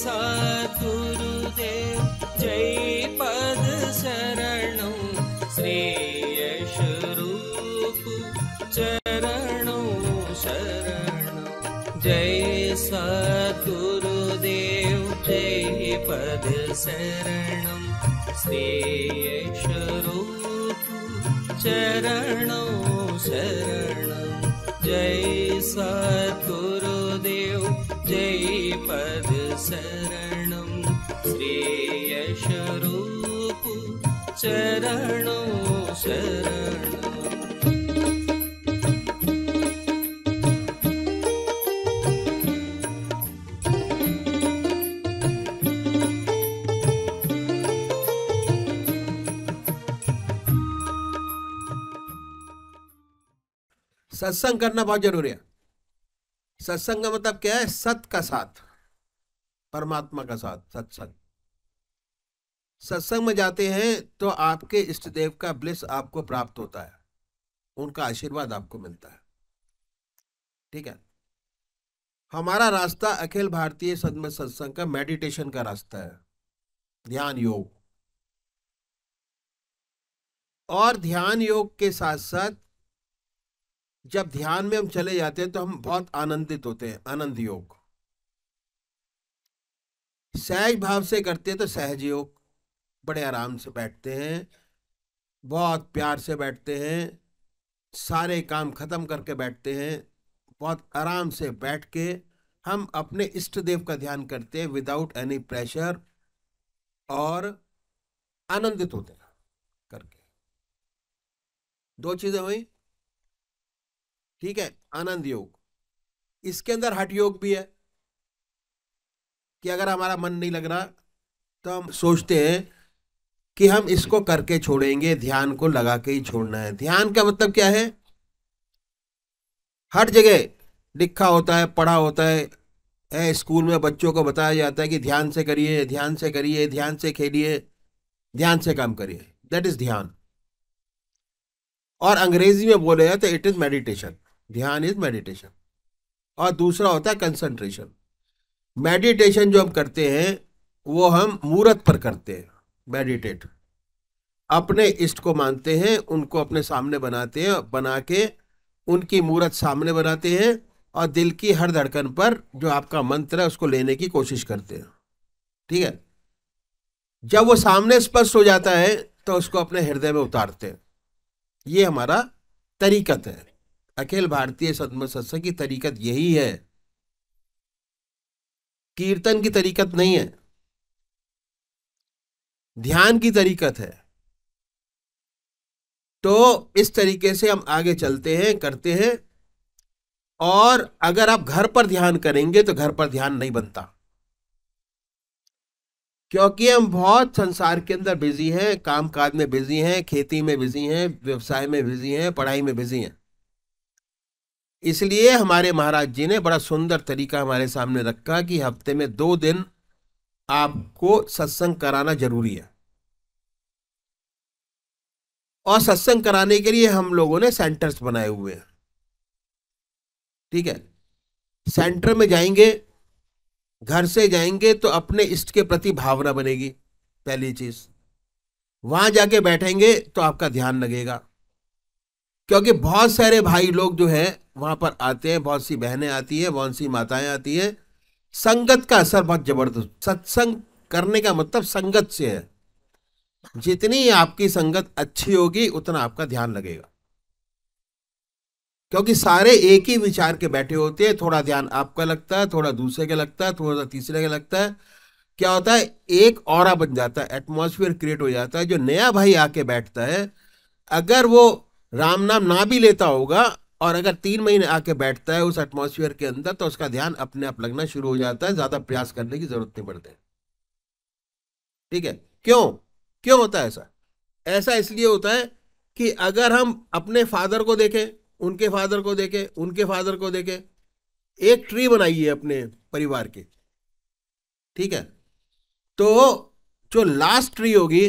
सद्गुरुदेव जय पद शरणौ श्रेयस रूप चरणौ शरणौ। जय सद्गुरुदेव जय पद शरणौ श्रेयस रूप चरणौ शरणौ। जय सद्गुरुदेव जय पद शरणं श्रेयस रूप चरणौ शरणौ। सत्संग करना बहुत जरूरी है। सत्संग का मतलब क्या है? सत का साथ, परमात्मा का साथ, सत्संग। सत्संग में जाते हैं तो आपके इष्ट देव का ब्लिस आपको प्राप्त होता है, उनका आशीर्वाद आपको मिलता है। ठीक है। हमारा रास्ता अखिल भारतीय सद्गुरु सत्संग का मेडिटेशन का रास्ता है, ध्यान योग। और ध्यान योग के साथ साथ जब ध्यान में हम चले जाते हैं तो हम बहुत आनंदित होते हैं, आनंद योग। सहज भाव से करते हैं तो सहज योग, बड़े आराम से बैठते हैं, बहुत प्यार से बैठते हैं, सारे काम खत्म करके बैठते हैं, बहुत आराम से बैठ के हम अपने इष्ट देव का ध्यान करते हैं विदाउट एनी प्रेशर, और आनंदित होते हैं करके। दो चीजें हुई। ठीक है। आनंद योग। इसके अंदर हठ योग भी है कि अगर हमारा मन नहीं लग रहा तो हम सोचते हैं कि हम इसको करके छोड़ेंगे, ध्यान को लगा के ही छोड़ना है। ध्यान का मतलब क्या है? हर जगह लिखा होता है, पढ़ा होता है, स्कूल में बच्चों को बताया जाता है कि ध्यान से करिए, ध्यान से करिए, ध्यान से खेलिए, ध्यान से काम करिए। दैट इज ध्यान। और अंग्रेजी में बोले जाए तो इट इज मेडिटेशन। ध्यान इज मेडिटेशन। और दूसरा होता है कंसंट्रेशन। मेडिटेशन जो हम करते हैं वो हम मूर्त पर करते हैं। मेडिटेट अपने इष्ट को मानते हैं, उनको अपने सामने बनाते हैं, बना के उनकी मूर्त सामने बनाते हैं और दिल की हर धड़कन पर जो आपका मंत्र है उसको लेने की कोशिश करते हैं। ठीक है। जब वो सामने स्पष्ट हो जाता है तो उसको अपने हृदय में उतारते हैं। ये हमारा तरीकत है। अखिल भारतीय सद्गुरु सत्संग की तरीकत यही है। कीर्तन की तरीकत नहीं है, ध्यान की तरीकत है। तो इस तरीके से हम आगे चलते हैं, करते हैं। और अगर आप घर पर ध्यान करेंगे तो घर पर ध्यान नहीं बनता, क्योंकि हम बहुत संसार के अंदर बिजी हैं, काम काज में बिजी हैं, खेती में बिजी हैं, व्यवसाय में बिजी हैं, पढ़ाई में बिजी हैं। इसलिए हमारे महाराज जी ने बड़ा सुंदर तरीका हमारे सामने रखा कि हफ्ते में 2 दिन आपको सत्संग कराना जरूरी है। और सत्संग कराने के लिए हम लोगों ने सेंटर्स बनाए हुए हैं। ठीक है। सेंटर में जाएंगे, घर से जाएंगे तो अपने इष्ट के प्रति भावना बनेगी, पहली चीज। वहां जाके बैठेंगे तो आपका ध्यान लगेगा, क्योंकि बहुत सारे भाई लोग जो है वहां पर आते हैं, बहुत सी बहनें आती हैं, बहुत सी माताएं आती हैं। संगत का असर बहुत जबरदस्त। सत्संग करने का मतलब संगत से है। जितनी आपकी संगत अच्छी होगी उतना आपका ध्यान लगेगा, क्योंकि सारे एक ही विचार के बैठे होते हैं। थोड़ा ध्यान आपका लगता है, थोड़ा दूसरे का लगता है, थोड़ा तीसरे का लगता है। क्या होता है? एक ऑरा बन जाता है, एटमॉस्फेयर क्रिएट हो जाता है। जो नया भाई आके बैठता है, अगर वो राम नाम ना भी लेता होगा और अगर 3 महीने आके बैठता है उस एटमॉस्फेयर के अंदर, तो उसका ध्यान अपने आप लगना शुरू हो जाता है। ज्यादा प्रयास करने की जरूरत नहीं पड़ती। ठीक है। क्यों क्यों होता है ऐसा? ऐसा इसलिए होता है कि अगर हम अपने फादर को देखें, उनके फादर को देखें, उनके फादर को देखें, एक ट्री बनाइए अपने परिवार की। ठीक है। तो जो लास्ट ट्री होगी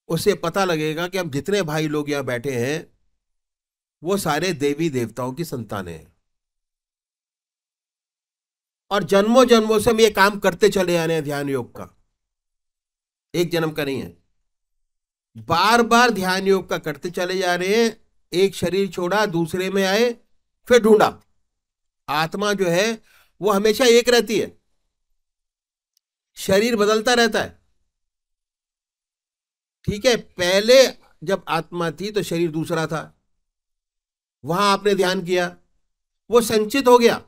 उसे पता लगेगा कि हम जितने भाई लोग यहां बैठे हैं वो सारे देवी देवताओं की संतानें हैं। और जन्मों जन्मों से हम ये काम करते चले आ रहे हैं ध्यान योग का, एक जन्म का नहीं है, बार बार ध्यान योग का करते चले जा रहे हैं। एक शरीर छोड़ा, दूसरे में आए, फिर ढूंढा। आत्मा जो है वो हमेशा एक रहती है, शरीर बदलता रहता है। ठीक है, पहले जब आत्मा थी तो शरीर दूसरा था, वहां आपने ध्यान किया, वो संचित हो गया,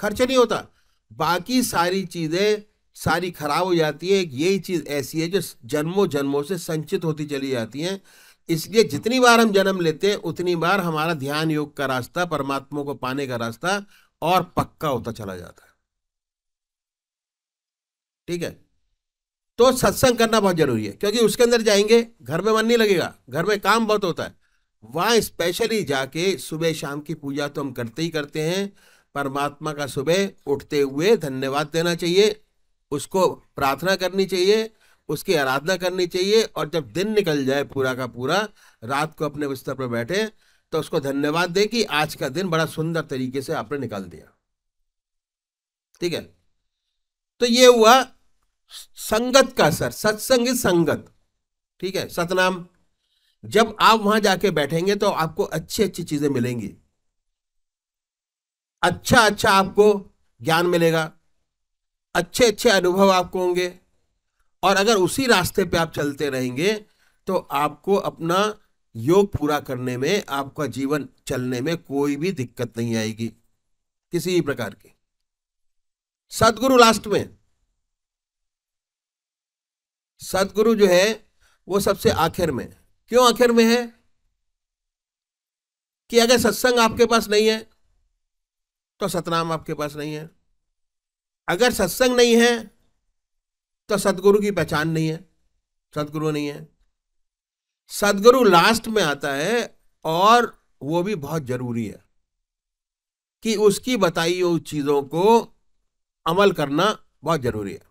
खर्च नहीं होता। बाकी सारी चीजें सारी खराब हो जाती है। यही चीज ऐसी है जो जन्मों जन्मों से संचित होती चली जाती है। इसलिए जितनी बार हम जन्म लेते हैं उतनी बार हमारा ध्यान योग का रास्ता, परमात्मा को पाने का रास्ता और पक्का होता चला जाता है। ठीक है, तो सत्संग करना बहुत जरूरी है, क्योंकि उसके अंदर जाएंगे घर में मन नहीं लगेगा, घर में काम बहुत होता है। वहां स्पेशली जाके सुबह शाम की पूजा तो हम करते ही करते हैं। परमात्मा का सुबह उठते हुए धन्यवाद देना चाहिए, उसको प्रार्थना करनी चाहिए, उसकी आराधना करनी चाहिए। और जब दिन निकल जाए पूरा का पूरा, रात को अपने बिस्तर पर बैठे तो उसको धन्यवाद दे कि आज का दिन बड़ा सुंदर तरीके से आपने निकाल दिया। ठीक है, तो ये हुआ संगत का असर। सत्संग इज संगत। ठीक है, सतनाम। जब आप वहां जाके बैठेंगे तो आपको अच्छी अच्छी चीजें मिलेंगी, अच्छा अच्छा आपको ज्ञान मिलेगा, अच्छे अच्छे अनुभव आपको होंगे। और अगर उसी रास्ते पे आप चलते रहेंगे तो आपको अपना योग पूरा करने में, आपका जीवन चलने में कोई भी दिक्कत नहीं आएगी किसी भी प्रकार की। सदगुरु लास्ट में, सदगुरु जो है वो सबसे आखिर में। क्यों आखिर में है? कि अगर सत्संग आपके पास नहीं है तो सतनाम आपके पास नहीं है। अगर सत्संग नहीं है तो सदगुरु की पहचान नहीं है, सदगुरु नहीं है। सदगुरु लास्ट में आता है, और वो भी बहुत जरूरी है कि उसकी बताई हुई चीजों को अमल करना बहुत जरूरी है।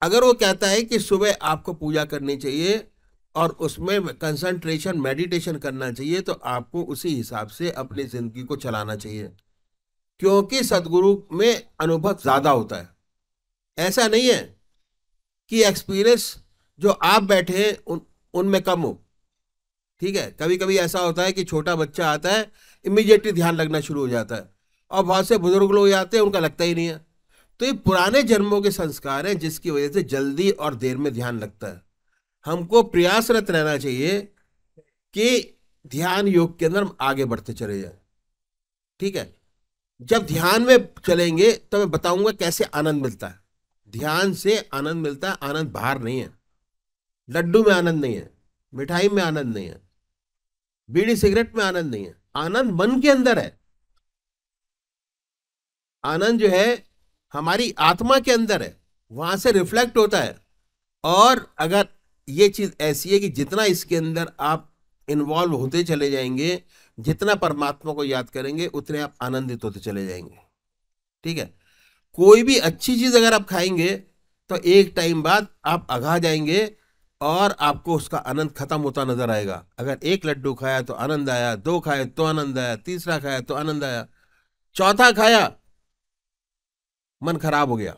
अगर वो कहता है कि सुबह आपको पूजा करनी चाहिए और उसमें कंसंट्रेशन मेडिटेशन करना चाहिए, तो आपको उसी हिसाब से अपनी जिंदगी को चलाना चाहिए, क्योंकि सदगुरु में अनुभव ज्यादा होता है। ऐसा नहीं है कि एक्सपीरियंस जो आप बैठे हैं उनमें कम हो। ठीक है, कभी कभी ऐसा होता है कि छोटा बच्चा आता है, इमीडिएटली ध्यान लगना शुरू हो जाता है, और बहुत से बुजुर्ग लोग आते हैं उनका लगता ही नहीं है। तो ये पुराने जन्मों के संस्कार हैं जिसकी वजह से जल्दी और देर में ध्यान लगता है। हमको प्रयासरत रहना चाहिए कि ध्यान योग के अंदर हम आगे बढ़ते चले जाए। ठीक है, जब ध्यान में चलेंगे तो मैं बताऊंगा कैसे आनंद मिलता है। ध्यान से आनंद मिलता है, आनंद बाहर नहीं है, लड्डू में आनंद नहीं है, मिठाई में आनंद नहीं है, बीड़ी सिगरेट में आनंद नहीं है। आनंद मन के अंदर है। आनंद जो है हमारी आत्मा के अंदर है, वहां से रिफ्लेक्ट होता है। और अगर ये चीज ऐसी है कि जितना इसके अंदर आप इन्वॉल्व होते चले जाएंगे, जितना परमात्मा को याद करेंगे, उतने आप आनंदित होते चले जाएंगे। ठीक है, कोई भी अच्छी चीज अगर आप खाएंगे तो एक टाइम बाद आप अघा जाएंगे और आपको उसका आनंद खत्म होता नजर आएगा। अगर एक लड्डू खाया तो आनंद आया, दो खाए तो आनंद आया, तीसरा खाया तो आनंद आया, चौथा खाया मन खराब हो गया।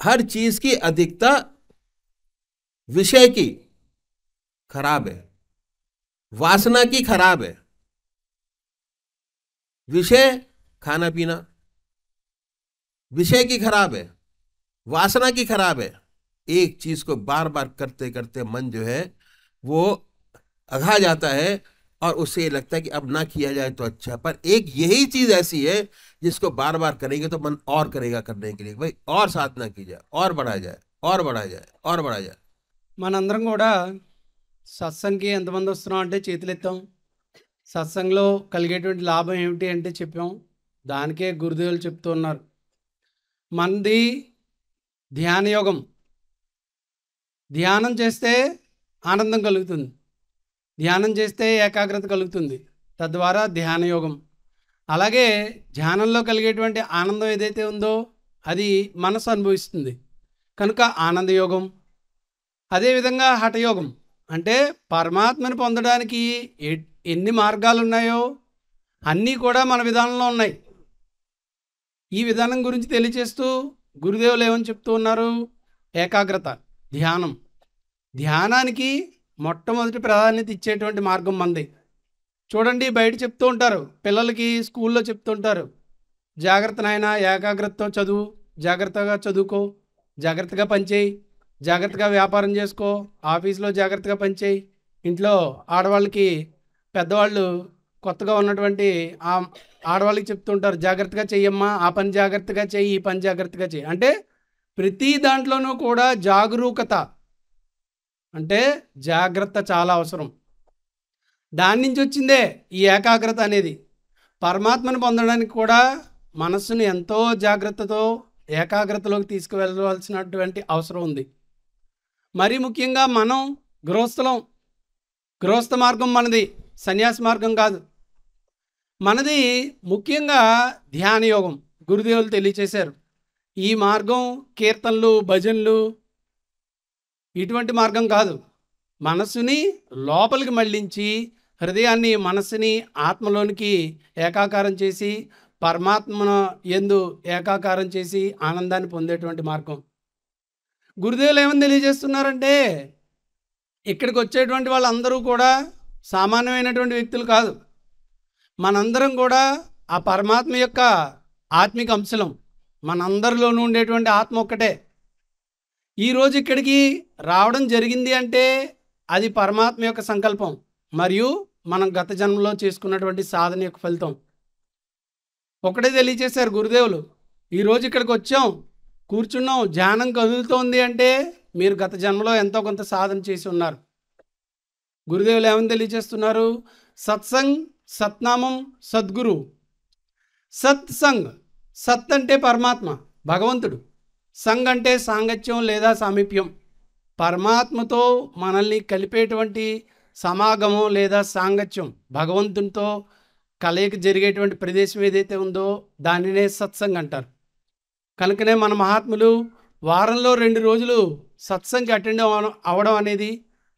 हर चीज की अधिकता विषय की खराब है, वासना की खराब है। विषय खाना पीना विषय की खराब है, वासना की खराब है। एक चीज को बार बार करते करते मन जो है वो अघा जाता है, और उससे ये लगता है कि अब ना किया जाए तो अच्छा। पर एक यही चीज ऐसी है जिसको बार बार करेंगे तो मन और करेगा करने के लिए, भाई और साधना की जाए, और बढ़ा जाए, और बढ़ा जाए, और बढ़ा जाए। మనందరం కూడా సత్సంగ్కి ఎంతమంది వస్తున్నాం అంటే చేతులెత్తాం. సత్సంగ్లో కలిగేటువంటి లాభం ఏమిటి అంటే చెప్పాం. దానికే గురుదేవులు చెప్తూ ఉన్నారు. మనది ధ్యాన యోగం. ధ్యానం చేస్తే ఆనందం కలుగుతుంది, ధ్యానం చేస్తే ఏకాగ్రత కలుగుతుంది, తద్వారా ధ్యాన యోగం. అలాగే ధ్యానంలో కలిగేటువంటి ఆనందం ఏదైతే ఉందో అది మనసు అనుభవిస్తుంది, కనుక ఆనందయోగం. అదేవిధంగా హఠయోగం అంటే పరమాత్మని పొందడానికి ఎన్ని మార్గాలు ఉన్నాయో అన్నీ కూడా మన విధానంలో ఉన్నాయి. ఈ విధానం గురించి తెలియచేస్తూ గురుదేవులు ఏమని చెప్తూ ఉన్నారు? ఏకాగ్రత, ధ్యానం. ధ్యానానికి మొట్టమొదటి ప్రాధాన్యత ఇచ్చేటువంటి మార్గం మంది. చూడండి, బయట చెప్తూ ఉంటారు, పిల్లలకి స్కూల్లో చెప్తూ ఉంటారు, జాగ్రత్త నాయన, ఏకాగ్రతతో చదువు, జాగ్రత్తగా చదువుకో, జాగ్రత్తగా పనిచేయి, జాగ్రత్తగా వ్యాపారం చేసుకో, ఆఫీస్లో జాగ్రత్తగా పనిచేయి. ఇంట్లో ఆడవాళ్ళకి పెద్దవాళ్ళు కొత్తగా ఉన్నటువంటి ఆ ఆడవాళ్ళకి చెప్తుంటారు, జాగ్రత్తగా చెయ్యమ్మా, ఆ పని జాగ్రత్తగా చెయ్యి, ఈ పని జాగ్రత్తగా చెయ్యి. అంటే ప్రతి దాంట్లోనూ కూడా జాగరూకత, అంటే జాగ్రత్త చాలా అవసరం. దాని నుంచి వచ్చిందే ఈ ఏకాగ్రత అనేది. పరమాత్మను పొందడానికి కూడా మనస్సును ఎంతో జాగ్రత్తతో ఏకాగ్రతలోకి తీసుకువెళ్ళవలసినటువంటి అవసరం ఉంది. మరి ముఖ్యంగా మనం గృహస్థ మార్గం మనది, సన్యాస మార్గం కాదు. మనది ముఖ్యంగా ధ్యాన యోగం. గురుదేవులు తెలియచేశారు, ఈ మార్గం కీర్తనలు, భజనలు ఇటువంటి మార్గం కాదు. మనస్సుని లోపలికి మళ్ళించి హృదయాన్ని, మనస్సుని ఆత్మలోనికి ఏకాకారం చేసి పరమాత్మను యందు ఏకాకారం చేసి ఆనందాన్ని పొందేటువంటి మార్గం. గురుదేవులు ఏమని తెలియజేస్తున్నారంటే, ఇక్కడికి వచ్చేటువంటి వాళ్ళందరూ కూడా సామాన్యమైనటువంటి వ్యక్తులు కాదు. మనందరం కూడా ఆ పరమాత్మ యొక్క ఆత్మిక అంశలం. మనందరిలోనూ ఉండేటువంటి ఆత్మ ఒక్కటే. ఈరోజు ఇక్కడికి రావడం జరిగింది అంటే అది పరమాత్మ యొక్క సంకల్పం మరియు మనం గత జన్మలో చేసుకున్నటువంటి సాధన యొక్క ఫలితం. ఒకటే తెలియచేశారు గురుదేవులు, ఈరోజు ఇక్కడికి వచ్చాం, కూర్చున్నాం, ధ్యానం కదులుతోంది అంటే మీరు గత జన్మలో ఎంతో కొంత సాధన చేసి ఉన్నారు. గురుదేవులు ఏమని తెలియజేస్తున్నారు? సత్సంగ్, సత్నామం, సద్గురు. సత్సంగ్, సత్ అంటే పరమాత్మ, భగవంతుడు. సంగ్ అంటే సాంగత్యం లేదా సామీప్యం, పరమాత్మతో మనల్ని కలిపేటువంటి సమాగమం లేదా సాంగత్యం, భగవంతునితో కలయిక జరిగేటువంటి ప్రదేశం ఏదైతే ఉందో దానినే సత్సంగ్ అంటారు. కనుకనే మన మహాత్ములు వారంలో 2 రోజులు సత్సంగ్కి అటెండ్ అవ్వడం అనేది,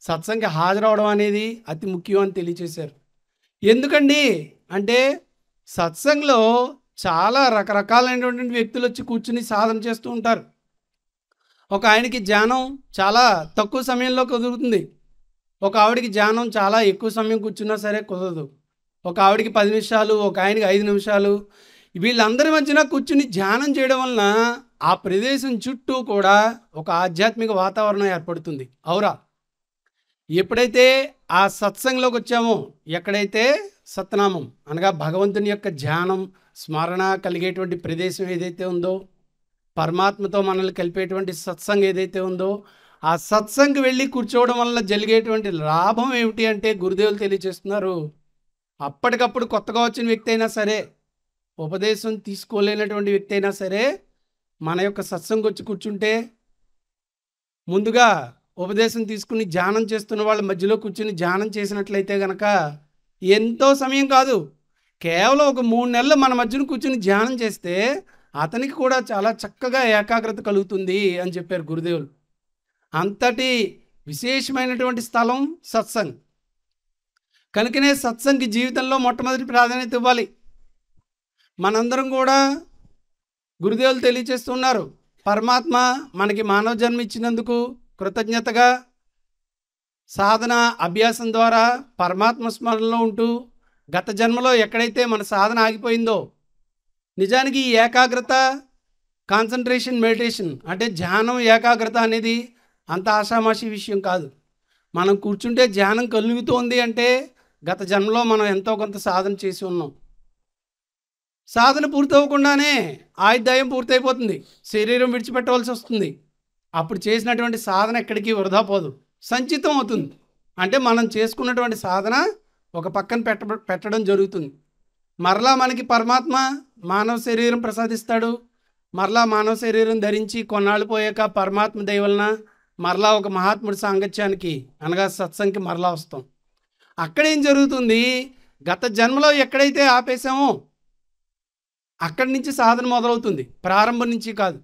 సత్సంగ్కి హాజరవడం అనేది అతి ముఖ్యం అని తెలియచేశారు. ఎందుకండి అంటే సత్సంగ్లో చాలా రకరకాలైనటువంటి వ్యక్తులు వచ్చి కూర్చుని సాధన చేస్తూ ఉంటారు. ఒక ఆయనకి ధ్యానం చాలా తక్కువ సమయంలో కుదురుతుంది, ఒక ఆవిడికి ధ్యానం చాలా ఎక్కువ సమయం కూర్చున్నా సరే కుదరదు. ఒక ఆవిడికి 10 నిమిషాలు, ఒక ఆయనకి 5 నిమిషాలు. వీళ్ళందరి మధ్యన కూర్చుని ధ్యానం చేయడం వలన ఆ ప్రదేశం చుట్టూ కూడా ఒక ఆధ్యాత్మిక వాతావరణం ఏర్పడుతుంది. అవురా? ఎప్పుడైతే ఆ సత్సంగంలోకి వచ్చామో, ఎక్కడైతే సత్నామం అనగా భగవంతుని యొక్క ధ్యానం, స్మరణ కలిగేటువంటి ప్రదేశం ఏదైతే ఉందో, పరమాత్మతో మనల్ని కలిపేటువంటి సత్సంగం ఏదైతే ఉందో, ఆ సత్సంగ్కి వెళ్ళి కూర్చోవడం వల్ల జరిగేటువంటి లాభం ఏమిటి అంటే గురుదేవులు తెలియజేస్తున్నారు, అప్పటికప్పుడు కొత్తగా వచ్చిన వ్యక్తి అయినా సరే, ఉపదేశం తీసుకోలేనటువంటి వ్యక్తి అయినా సరే, మన యొక్క సత్సంగం వచ్చి కూర్చుంటే, ముందుగా ఉపదేశం తీసుకుని ధ్యానం చేస్తున్న వాళ్ళ మధ్యలో కూర్చుని ధ్యానం చేసినట్లయితే కనుక ఎంతో సమయం కాదు, కేవలం ఒక 3 నెలలు మన మధ్యన కూర్చుని ధ్యానం చేస్తే అతనికి కూడా చాలా చక్కగా ఏకాగ్రత కలుగుతుంది అని చెప్పారు గురుదేవులు. అంతటి విశేషమైనటువంటి స్థలం సత్సంగ్. కనుకనే సత్సంగ్కి జీవితంలో మొట్టమొదటి ప్రాధాన్యత ఇవ్వాలి. మనందరం కూడా గురుదేవులు తెలియచేస్తున్నారు, పరమాత్మ మనకి మానవ జన్మ ఇచ్చినందుకు కృతజ్ఞతగా సాధన అభ్యాసం ద్వారా పరమాత్మ స్మరణలో ఉంటూ గత జన్మలో ఎక్కడైతే మన సాధన ఆగిపోయిందో, నిజానికి ఈ ఏకాగ్రత, కాన్సన్ట్రేషన్, మెడిటేషన్ అంటే ధ్యానం, ఏకాగ్రత అనేది అంత ఆషామాషి విషయం కాదు. మనం కూర్చుంటే ధ్యానం కలుగుతోంది అంటే గత జన్మలో మనం ఎంతో కొంత సాధన చేసి ఉన్నాం. సాధన పూర్తవకుండానే ఆయుర్దాయం పూర్తయిపోతుంది, శరీరం విడిచిపెట్టవలసి వస్తుంది. అప్పుడు చేసినటువంటి సాధన ఎక్కడికి వృధా పోదు, సంచితం అవుతుంది. అంటే మనం చేసుకున్నటువంటి సాధన ఒక పక్కన పెట్టడం జరుగుతుంది. మరలా మనకి పరమాత్మ మానవ శరీరం ప్రసాదిస్తాడు. మరలా మానవ శరీరం ధరించి కొన్నాళ్ళు పోయాక పరమాత్మ దయ వలన మరలా ఒక మహాత్ముడి సాంగత్యానికి అనగా సత్సంగ్కి మరలా వస్తాం. అక్కడేం జరుగుతుంది, గత జన్మలో ఎక్కడైతే ఆపేసామో అక్కడి నుంచి సాధన మొదలవుతుంది, ప్రారంభం నుంచి కాదు.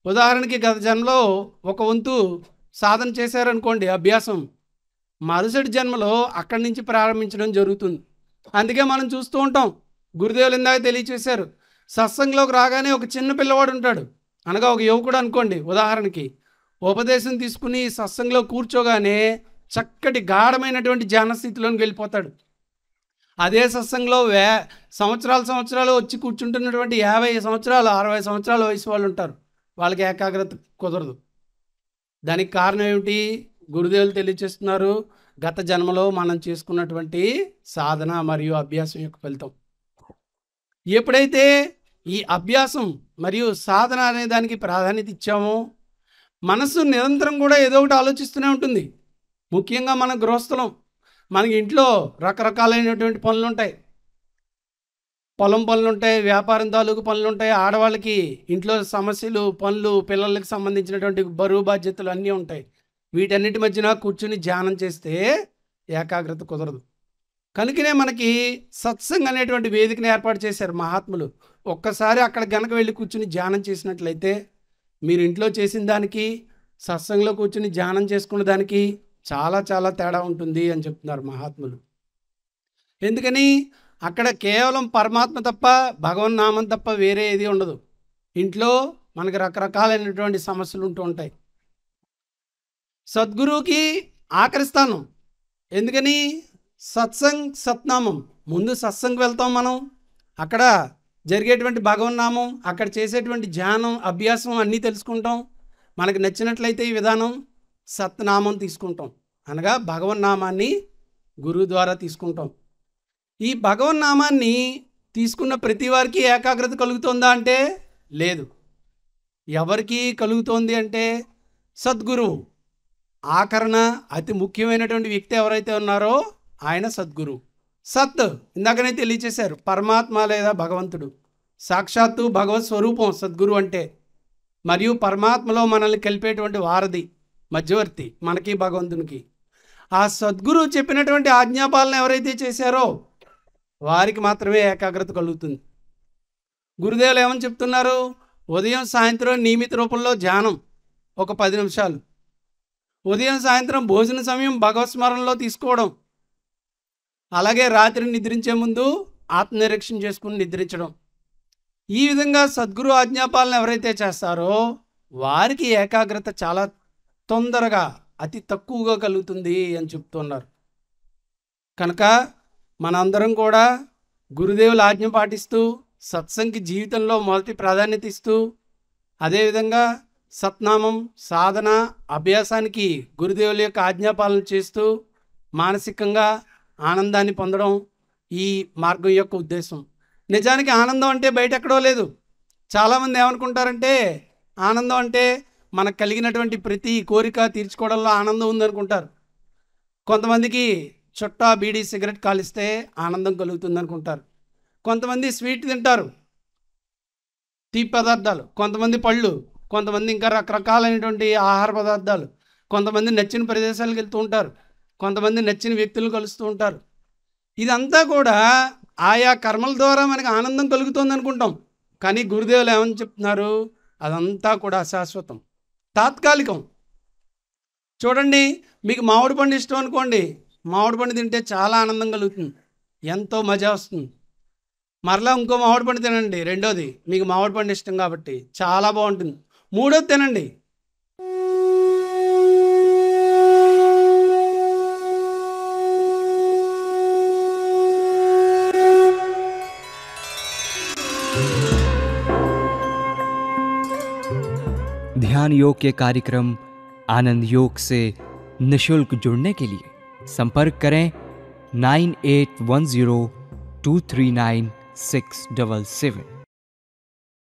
ఉదాహరణకి గత జన్మలో ఒక వంతు సాధన చేశారనుకోండి, అభ్యాసం, మరుసటి జన్మలో అక్కడి నుంచి ప్రారంభించడం జరుగుతుంది. అందుకే మనం చూస్తూ ఉంటాం, గురుదేవులు ఇందాక తెలియచేశారు, సత్సంగంలోకి రాగానే ఒక చిన్న పిల్లవాడు ఉంటాడు, అనగా ఒక యువకుడు అనుకోండి ఉదాహరణకి. ఉపదేశం తీసుకుని సత్సంగంలో కూర్చోగానే చక్కటి గాఢమైనటువంటి ధ్యాన స్థితిలోకి వెళ్ళిపోతాడు. అదే సత్సంగంలో సంవత్సరాలు వచ్చి కూర్చుంటున్నటువంటి 50 సంవత్సరాలు 60 సంవత్సరాల వయసు వాళ్ళు ఉంటారు, వాళ్ళకి ఏకాగ్రత కుదరదు. దానికి కారణం ఏమిటి? గురుదేవులు తెలియచేస్తున్నారు, గత జన్మలో మనం చేసుకున్నటువంటి సాధన మరియు అభ్యాసం యొక్క ఫలితం. ఎప్పుడైతే ఈ అభ్యాసం మరియు సాధన అనే దానికి ప్రాధాన్యత ఇచ్చామో, మనసు నిరంతరం కూడా ఏదో ఒకటి ఆలోచిస్తూనే ఉంటుంది. ముఖ్యంగా మన గృహస్థలం, మనకి ఇంట్లో రకరకాలైనటువంటి పనులు ఉంటాయి, పొలం పనులు ఉంటాయి, వ్యాపారం తాలూకు పనులు ఉంటాయి, ఆడవాళ్ళకి ఇంట్లో సమస్యలు, పనులు, పిల్లలకి సంబంధించినటువంటి బరువు బాధ్యతలు అన్నీ ఉంటాయి. వీటన్నిటి మధ్యన కూర్చుని ధ్యానం చేస్తే ఏకాగ్రత కుదరదు. కనుకనే మనకి సత్సంగ్ అనేటువంటి వేదికను ఏర్పాటు చేశారు మహాత్ములు. ఒక్కసారి అక్కడ గనక వెళ్ళి కూర్చుని ధ్యానం చేసినట్లయితే మీరు ఇంట్లో చేసిన దానికి సత్సంగంలో కూర్చుని ధ్యానం చేసుకున్న దానికి చాలా చాలా తేడా ఉంటుంది అని చెప్తున్నారు మహాత్ములు. ఎందుకని? అక్కడ కేవలం పరమాత్మ తప్ప, భగవన్నామం తప్ప వేరే ఏది ఉండదు. ఇంట్లో మనకి రకరకాలైనటువంటి సమస్యలు ఉంటూ ఉంటాయి. సద్గురువుకి ఆఖరి స్థానం. ఎందుకని? సత్సంగ్, సత్నామం. ముందు సత్సంగ్ వెళ్తాం మనం, అక్కడ జరిగేటువంటి భగవన్నామం, అక్కడ చేసేటువంటి ధ్యానం, అభ్యాసం అన్నీ తెలుసుకుంటాం. మనకు నచ్చినట్లయితే ఈ విధానం సత్నామం తీసుకుంటాం, అనగా భగవన్నామాన్ని గురువు ద్వారా తీసుకుంటాం. ఈ భగవన్నామాన్ని తీసుకున్న ప్రతి వారికి ఏకాగ్రత కలుగుతుందా అంటే లేదు. ఎవరికి కలుగుతోంది అంటే సద్గురువు. ఆఖరణ అతి ముఖ్యమైనటువంటి వ్యక్తి ఎవరైతే ఉన్నారో ఆయన సద్గురు. సత్ ఇందాకనే తెలియచేశారు, పరమాత్మ లేదా భగవంతుడు, సాక్షాత్తు భగవత్ స్వరూపం సద్గురు అంటే. మరియు పరమాత్మలో మనల్ని కలిపేటువంటి వారధి, మధ్యవర్తి మనకి భగవంతునికి. ఆ సద్గురు చెప్పినటువంటి ఆజ్ఞాపాలన ఎవరైతే చేశారో వారికి మాత్రమే ఏకాగ్రత కలుగుతుంది. గురుదేవులు ఏమని చెప్తున్నారు? ఉదయం సాయంత్రం నియమిత రూపంలో ధ్యానం ఒక 10 నిమిషాలు, ఉదయం సాయంత్రం భోజన సమయం భగవత్స్మరణలో తీసుకోవడం, అలాగే రాత్రి నిద్రించే ముందు ఆత్మనిరీక్షణ చేసుకుని నిద్రించడం. ఈ విధంగా సద్గురు ఆజ్ఞాపాలన ఎవరైతే చేస్తారో వారికి ఏకాగ్రత చాలా తొందరగా, అతి తక్కువగా కలుగుతుంది అని చెప్తున్నారు. కనుక మనందరం కూడా గురుదేవుల ఆజ్ఞ పాటిస్తూ సత్సంగి జీవితంలో మొదటి ప్రాధాన్యత ఇస్తూ, అదేవిధంగా సత్నామం, సాధన, అభ్యాసానికి గురుదేవుల యొక్క ఆజ్ఞాపాలన చేస్తూ మానసికంగా ఆనందాన్ని పొందడం ఈ మార్గం యొక్క ఉద్దేశం. నిజానికి ఆనందం అంటే బయట ఎక్కడో లేదు. చాలామంది ఏమనుకుంటారంటే ఆనందం అంటే మనకు కలిగినటువంటి ప్రతి కోరిక తీర్చుకోవడంలో ఆనందం ఉందనుకుంటారు. కొంతమందికి చుట్టా, బీడీ, సిగరెట్ కాలిస్తే ఆనందం కలుగుతుంది అనుకుంటారు. కొంతమంది స్వీట్ తింటారు, తీపి పదార్థాలు, కొంతమంది పళ్ళు, కొంతమంది ఇంకా రకరకాలైనటువంటి ఆహార పదార్థాలు, కొంతమంది నచ్చిన ప్రదేశాలకు వెళ్తూ ఉంటారు, కొంతమంది నచ్చిన వ్యక్తులు కలుస్తూ ఉంటారు. ఇదంతా కూడా ఆయా కర్మల ద్వారా మనకి ఆనందం కలుగుతుంది అనుకుంటాం. కానీ గురుదేవులు ఏమని చెప్తున్నారు? అదంతా కూడా అశాశ్వతం, తాత్కాలికం. చూడండి, మీకు మామిడి పండు ఇష్టం అనుకోండి, మామిడి పండు తింటే చాలా ఆనందం కలుగుతుంది, ఎంతో మజా వస్తుంది. మరలా ఇంకో మామిడి పండు తినండి, రెండోది, మీకు మామిడి పండు ఇష్టం కాబట్టి చాలా బాగుంటుంది. మూడోది తినండి, ध्यान योग के कार्यक्रम आनंद योग से निशुल्क जुड़ने के लिए संपर्क करें 9810239677।